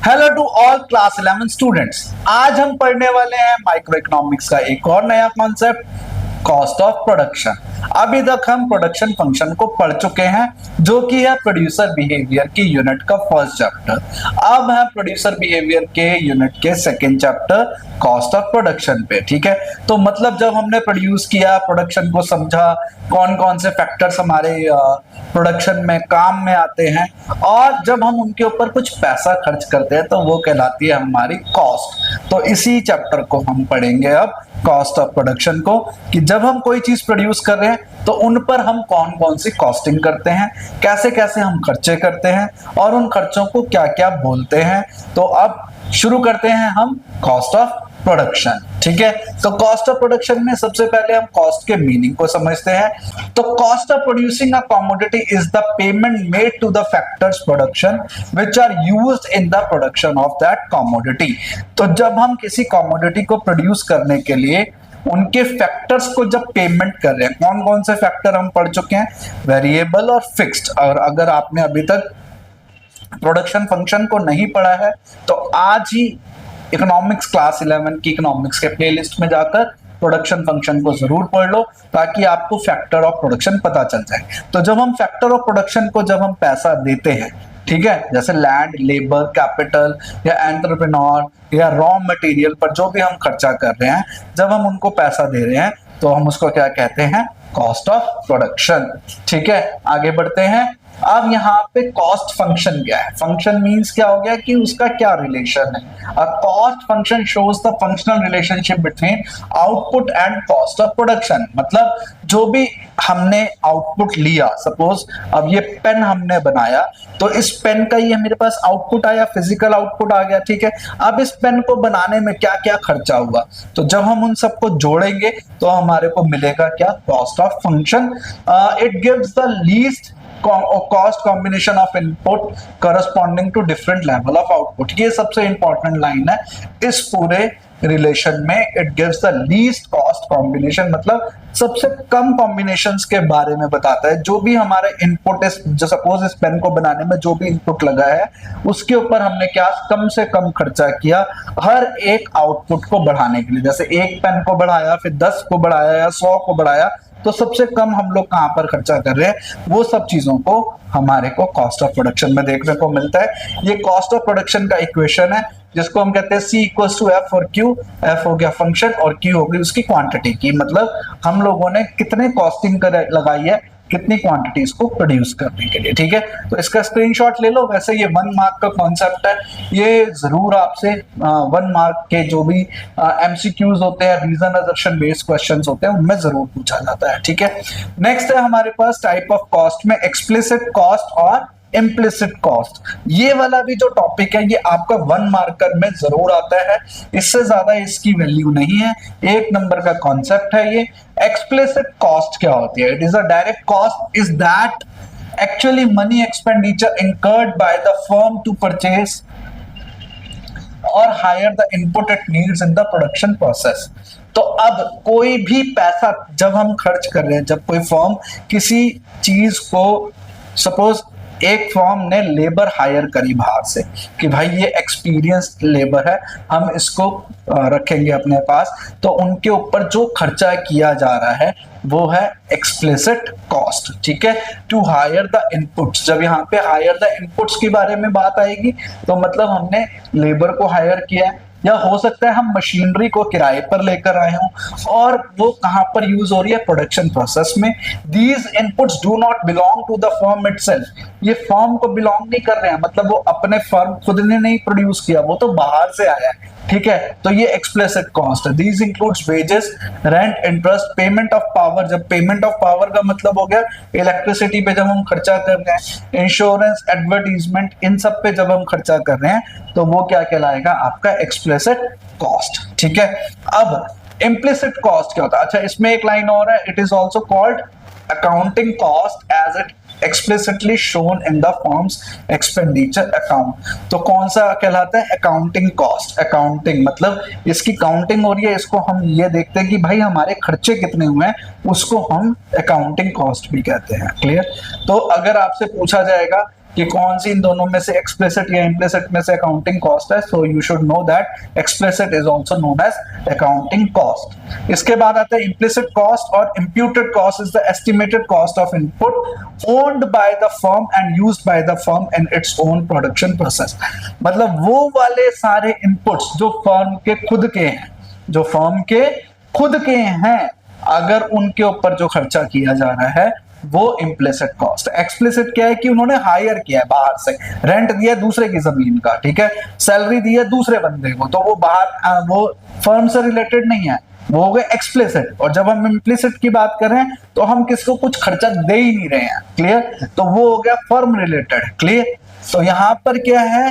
Hello to all class 11 students. आज हम पढ़ने वाले हैं माइक्रो इकोनॉमिक्स का एक और नया कॉन्सेप्ट, कॉस्ट ऑफ प्रोडक्शन। अभी तक हम प्रोडक्शन फंक्शन को पढ़ चुके हैं, जो कि है प्रोड्यूसर बिहेवियर की यूनिट का फर्स्ट चैप्टर। अब है प्रोड्यूसर बिहेवियर के यूनिट के second chapter, cost of production पे। ठीक है, तो मतलब जब हमने प्रोड्यूस किया, प्रोडक्शन को समझा, कौन कौन से फैक्टर्स हमारे प्रोडक्शन में काम में आते हैं, और जब हम उनके ऊपर कुछ पैसा खर्च करते हैं तो वो कहलाती है हमारी कॉस्ट। तो इसी चैप्टर को हम पढ़ेंगे अब, कॉस्ट ऑफ प्रोडक्शन को, कि जब हम कोई चीज प्रोड्यूस कर रहे हैं तो उन पर हम कौन कौन सी कॉस्टिंग करते हैं, कैसे कैसे हम खर्चे करते हैं और उन खर्चों को क्या क्या बोलते हैं। तो अब शुरू करते हैं हम कॉस्ट ऑफ प्रोडक्शन। ठीक है, तो कॉस्ट ऑफ प्रोडक्शन में सबसे पहले हम कॉस्ट के मीनिंग को समझते हैं। तो cost of producing a commodity is the payment made to the factors production which are used in the production of that commodity. तो जब हम किसी कमोडिटी को प्रोड्यूस करने के लिए उनके फैक्टर्स को जब पेमेंट कर रहे हैं, कौन कौन से फैक्टर हम पढ़ चुके हैं, वेरिएबल और फिक्स्ड। और अगर आपने अभी तक प्रोडक्शन फंक्शन को नहीं पढ़ा है तो आज ही इकोनॉमिक्स क्लास 11 की इकोनॉमिक्स के प्लेलिस्ट में जाकर प्रोडक्शन फंक्शन को जरूर पढ़ लो, ताकि आपको फैक्टर ऑफ प्रोडक्शन पता चल जाए। तो जब हम फैक्टर ऑफ प्रोडक्शन को जब हम पैसा देते हैं, ठीक है, जैसे लैंड, लेबर, कैपिटल या एंटरप्रेन्योर या रॉ मटेरियल पर जो भी हम खर्चा कर रहे हैं, जब हम उनको पैसा दे रहे हैं तो हम उसको क्या कहते हैं, कॉस्ट ऑफ प्रोडक्शन। ठीक है, आगे बढ़ते हैं। अब यहाँ पे कॉस्ट फंक्शन क्या है? फंक्शन मींस क्या हो गया कि उसका क्या रिलेशन है। A cost function shows the functional relationship between output and cost of production. मतलब जो भी हमने आउटपुट लिया, सपोज अब ये पेन हमने बनाया, तो इस पेन का ये मेरे पास आउटपुट आया, फिजिकल आउटपुट आ गया। ठीक है, अब इस पेन को बनाने में क्या क्या खर्चा हुआ, तो जब हम उन सबको जोड़ेंगे तो हमारे को मिलेगा क्या, cost of function. It gives the least cost combination of input corresponding to different level of output। ये सबसे इंपॉर्टेंट लाइन है इस पूरे रिलेशन में। It gives the least cost combination, मतलब सबसे कम कॉम्बिनेशंस के बारे में बताता है। जो भी हमारे इनपुट है, जो सपोज इस पेन को बनाने में जो भी इनपुट लगा है, उसके ऊपर हमने क्या कम से कम खर्चा किया हर एक आउटपुट को बढ़ाने के लिए। जैसे एक पेन को बढ़ाया, फिर 10 को बढ़ाया या 100 को बढ़ाया, तो सबसे कम हम लोग कहां पर खर्चा कर रहे हैं, वो सब चीजों को हमारे को कॉस्ट ऑफ प्रोडक्शन में देखने को मिलता है। ये कॉस्ट ऑफ प्रोडक्शन का इक्वेशन है, जिसको हम कहते हैं C इक्वल्स टू F और Q। F हो गया फंक्शन और Q हो गई उसकी क्वांटिटी की, मतलब हम लोगों ने कितने कॉस्टिंग लगाई है कितनी क्वांटिटीज को प्रोड्यूस करने के लिए। ठीक है, तो इसका स्क्रीनशॉट ले लो। वैसे ये 1 मार्क का कॉन्सेप्ट है, ये जरूर आपसे 1 मार्क के जो भी MCQs होते हैं, रीजन असर्शन बेस्ड क्वेश्चंस होते हैं, उनमें जरूर पूछा जाता है। ठीक है, नेक्स्ट है हमारे पास टाइप ऑफ कॉस्ट में एक्सप्लिसिट कॉस्ट और इम्प्लिसिट कॉस्ट। ये वाला भी जो टॉपिक है ये आपका 1 मार्कर में जरूर आता है, इससे ज्यादा इसकी वैल्यू नहीं है। 1 नंबर का कॉन्सेप्ट है ये। एक्सप्लिसिट कॉस्ट क्या होती है? It is a direct cost is that actually money expenditure incurred by the firm to purchase or hire the input it needs in the production process. तो अब कोई भी पैसा जब हम खर्च कर रहे हैं, जब कोई फर्म किसी चीज को, सपोज एक फर्म ने लेबर हायर करी बाहर से कि भाई ये एक्सपीरियंस्ड लेबर है, हम इसको रखेंगे अपने पास, तो उनके ऊपर जो खर्चा किया जा रहा है वो है एक्सप्लिसिट कॉस्ट। ठीक है, टू हायर द इनपुट्स। जब यहाँ पे हायर द इनपुट्स के बारे में बात आएगी तो मतलब हमने लेबर को हायर किया है, या हो सकता है हम मशीनरी को किराए पर लेकर आए हों, और वो कहां पर यूज हो रही है, प्रोडक्शन प्रोसेस में। These inputs do not belong to the firm itself. ये फर्म को बिलोंग नहीं कर रहे हैं, मतलब वो अपने फर्म खुद ने नहीं प्रोड्यूस किया, वो तो बाहर से आया है। ठीक है, तो ये एक्सप्लिसिट कॉस्ट है। These includes wages, rent, interest, payment of power. जब पेमेंट ऑफ पावर का मतलब हो गया इलेक्ट्रिसिटी पे जब हम खर्चा कर रहे हैं, इंश्योरेंस, एडवर्टीजमेंट, इन सब पे जब हम खर्चा कर रहे हैं तो वो क्या कहलाएगा, आपका एक्सप्लिसिट कॉस्ट। ठीक है, अब इम्प्लिसिट कॉस्ट क्या होता है? अच्छा, इसमें एक लाइन और है, it is also called accounting cost as it explicitly shown in the firm's expenditure account। तो कौन सा कहलाता है, अकाउंटिंग कॉस्ट। अकाउंटिंग मतलब इसकी काउंटिंग हो रही है, इसको हम ये देखते हैं कि भाई हमारे खर्चे कितने हुए हैं, उसको हम अकाउंटिंग कॉस्ट भी कहते हैं। क्लियर? तो अगर आपसे पूछा जाएगा कि कौन सी इन दोनों में से एक्सप्लिसिट या इम्प्लिसिट में से अकाउंटिंग कॉस्ट है, so you should know that explicit is also known as accounting cost. इसके बाद आता है इम्प्लिसिट कॉस्ट और imputed cost is the estimated cost of input owned by the firm and used by the firm in its own production process. मतलब वो वाले सारे inputs जो फर्म के खुद के हैं, जो फर्म के खुद के हैं, अगर उनके ऊपर जो खर्चा किया जा रहा है वो इम्प्लिसिट कॉस्ट। एक्सप्लिसिट क्या है कि उन्होंने हायर किया है बाहर से, रेंट दिया है दूसरे की जमीन का, ठीक है, सैलरी दी है दूसरे बंदे को, तो वो बाहर वो फर्म से रिलेटेड नहीं है, वो हो गए एक्सप्लिसिट। और जब हम इम्प्लिसिट की बात कर रहे हैं तो हम किसको कुछ खर्चा दे ही नहीं रहे हैं, क्लियर, तो वो हो गया फर्म रिलेटेड, क्लियर। तो यहां पर क्या है,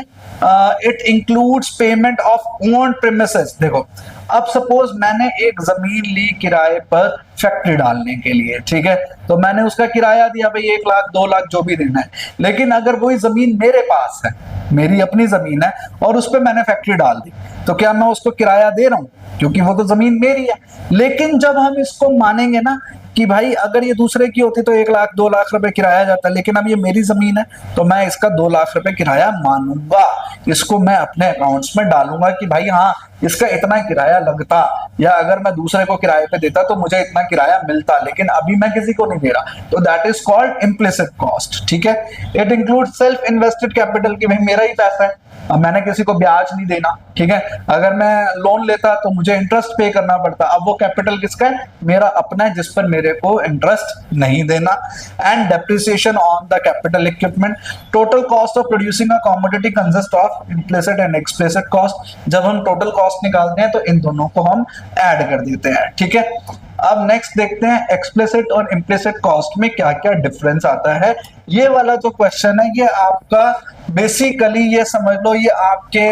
it includes payment of own premises. देखो अब सपोज मैंने एक जमीन ली किराए पर फैक्ट्री डालने के लिए, ठीक है, तो मैंने उसका किराया दिया भाई 1 लाख 2 लाख जो भी देना है, लेकिन अगर वही जमीन मेरे पास है, मेरी अपनी जमीन है और उस पर मैंने फैक्ट्री डाल दी, तो क्या मैं उसको किराया दे रहा हूं, क्योंकि वो तो जमीन मेरी है। लेकिन जब हम इसको मानेंगे ना कि भाई अगर ये दूसरे की होती तो 1 लाख 2 लाख रुपए किराया जाता, लेकिन अब ये मेरी जमीन है तो मैं इसका 2 लाख रुपए किराया मानूंगा, इसको मैं अपने अकाउंट्स में डालूंगा कि भाई हाँ इसका इतना किराया लगता, या अगर मैं दूसरे को किराए पे देता तो मुझे इतना किराया मिलता, लेकिन अभी मैं किसी को नहीं दे रहा, तो that is called implicit cost, ठीक है। It include self invested capital, कि भाई मेरा ही पैसा है, अब मैंने किसी को ब्याज नहीं देना, ठीक है, अगर मैं लोन लेता तो मुझे इंटरेस्ट पे करना पड़ता, अब वो कैपिटल किसका है, मेरा अपना है, जिस पर मेरे को इंटरेस्ट नहीं देना। And depreciation on the capital equipment. Total cost of producing a commodity consist of implicit and explicit cost. जब हम टोटल कॉस्ट निकालते हैं तो इन दोनों को हम ऐड कर देते हैं, ठीक है। अब नेक्स्ट देखते हैं एक्सप्लिसिट और इम्प्लिसिट कॉस्ट में क्या क्या डिफरेंस आता है। ये वाला जो क्वेश्चन है ये आपका बेसिकली ये समझ लो ये आपके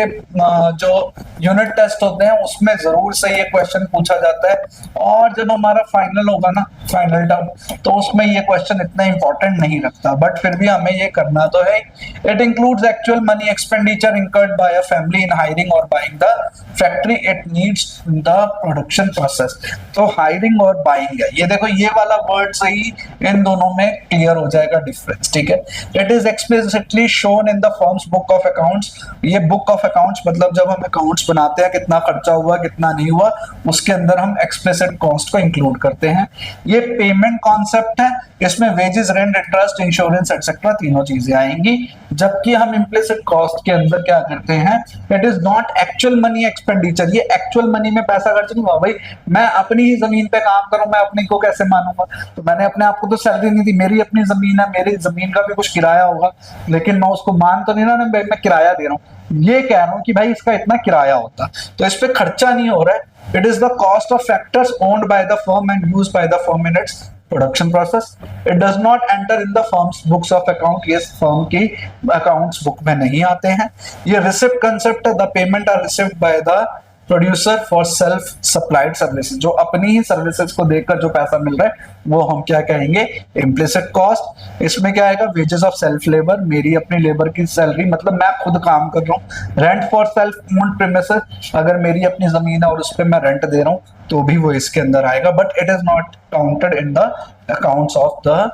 जो यूनिट टेस्ट होते हैं उसमें जरूर से ये क्वेश्चन पूछा जाता है, और जब हमारा फाइनल होगा ना, फाइनल टर्म, तो उसमें ये क्वेश्चन इतना इंपॉर्टेंट नहीं रखता, बट फिर भी हमें ये करना तो है। It includes actual money expenditure incurred by a family in hiring और buying the factory it needs in the production process. तो हायरिंग और बाइंग है, ये देखो ये वाला वर्ड से ही इन दोनों में क्लियर हो जाएगा डिफरेंस, ठीक है। It is explicitly shown in the firms book of accounts. ये बुक ऑफ अकाउंट्स मतलब जब हम अकाउंट्स बनाते हैं कितना खर्चा हुआ कितना नहीं हुआ, उसके अंदर हम एक्सप्लिसिट कॉस्ट को इंक्लूड करते हैं। ये पेमेंट कॉन्सेप्ट है, इसमें wages, rent, interest, insurance etcetera तीनों चीजें आएंगी। जबकि हम इम्प्लिसिट कॉस्ट के अंदर क्या करते हैं, it is not actual money expenditure. ये एक्चुअल मनी में पैसा खर्च नहीं हुआ, भाई मैं अपनी ही जमीन पे काम करूं, मैं अपनी को कैसे मानूंगा, तो मैंने अपने आप को तो सैलरी नहीं दी, मेरी अपनी जमीन है, मेरी जमीन का भी कुछ किराया होगा, लेकिन मैं उसको मान तो नहीं रहा, मैं किराया दे रहा हूं, ये कह रहा हूं कि भाई इसका इतना किराया होता, तो इस पे खर्चा नहीं हो रहा है। It is the cost of factors owned by the firm and used by the firm in its production process. It does not enter in the firm's books of account. ये firm की accounts book में नहीं आते हैं। ये receipt concept है, the payment are received by the producer for self supplied services, जो अपनी ही सर्विसेज को देकर जो पैसा मिल रहा है वो हम क्या कहेंगे, इम्प्लिसिट कॉस्ट। इसमें क्या आएगा, वेजेस ऑफ सेल्फ लेबर, मेरी अपनी लेबर की सैलरी, मतलब मैं खुद काम कर रहा हूँ। Rent for self owned premises, अगर मेरी अपनी जमीन है और उस पर मैं रेंट दे रहा हूँ तो भी वो इसके अंदर आएगा, but it is not counted in the accounts of the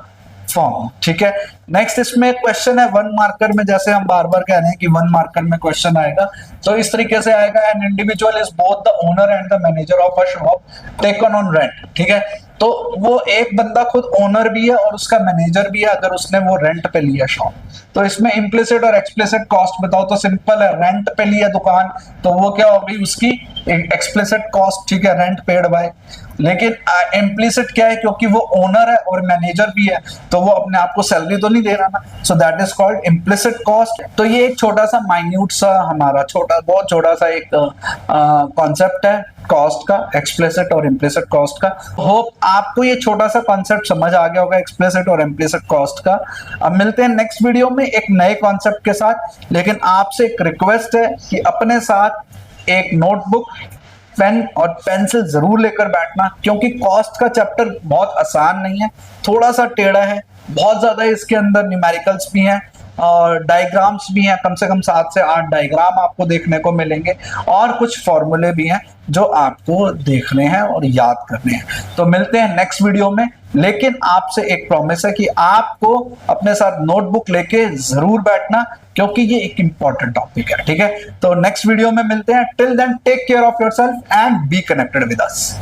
form, ठीक है। नेक्स्ट इसमें क्वेश्चन है 1 मार्कर में, जैसे हम बार बार कह रहे हैं कि 1 मार्कर में क्वेश्चन आएगा, तो इस तरीके से आएगा, an individual is both the owner and the manager of a shop taken on rent, ठीक है। तो वो एक बंदा खुद ओनर भी है और उसका मैनेजर भी है अगर उसने वो रेंट पे लिया शॉप। तो इसमें इम्प्लिसिट और एक्सप्लिसिट कॉस्ट बताओ तो सिंपल है, रेंट पे लिया दुकान तो वो क्या हो गई उसकी एक्सप्लिसिट कॉस्ट, ठीक है, रेंट पेड बाय। लेकिन इम्प्लिसिट क्या है, क्योंकि वो ओनर है और मैनेजर भी है तो वो अपने आप को सैलरी तो नहीं दे रहा ना, so that is called implicit cost. तो ये एक छोटा सा माइन्यूट सा हमारा बहुत छोटा सा एक कॉन्सेप्ट है कॉस्ट का, एक्सप्लिसिट और इम्प्लिसिट कॉस्ट का। होप आपको ये छोटा सा कॉन्सेप्ट समझ आ गया होगा एक्सप्लिसिट और इम्प्लिसिट कॉस्ट का। अब मिलते हैं नेक्स्ट वीडियो में एक नए कॉन्सेप्ट के साथ, लेकिन आपसे एक रिक्वेस्ट है कि अपने साथ एक नोटबुक, पेन और पेंसिल जरूर लेकर बैठना, क्योंकि कॉस्ट का चैप्टर बहुत आसान नहीं है, थोड़ा सा टेढ़ा है, बहुत ज्यादा इसके अंदर न्यूमेरिकल्स भी हैं और डायग्राम्स भी हैं, कम से कम 7 से 8 डायग्राम आपको देखने को मिलेंगे और कुछ फॉर्मूले भी हैं जो आपको देखने हैं और याद करने हैं। तो मिलते हैं नेक्स्ट वीडियो में, लेकिन आपसे एक प्रॉमिस है कि आपको अपने साथ नोटबुक लेके जरूर बैठना, क्योंकि ये एक इंपॉर्टेंट टॉपिक है। ठीक है, तो नेक्स्ट वीडियो में मिलते हैं। Till then take care of yourself and be connected with us.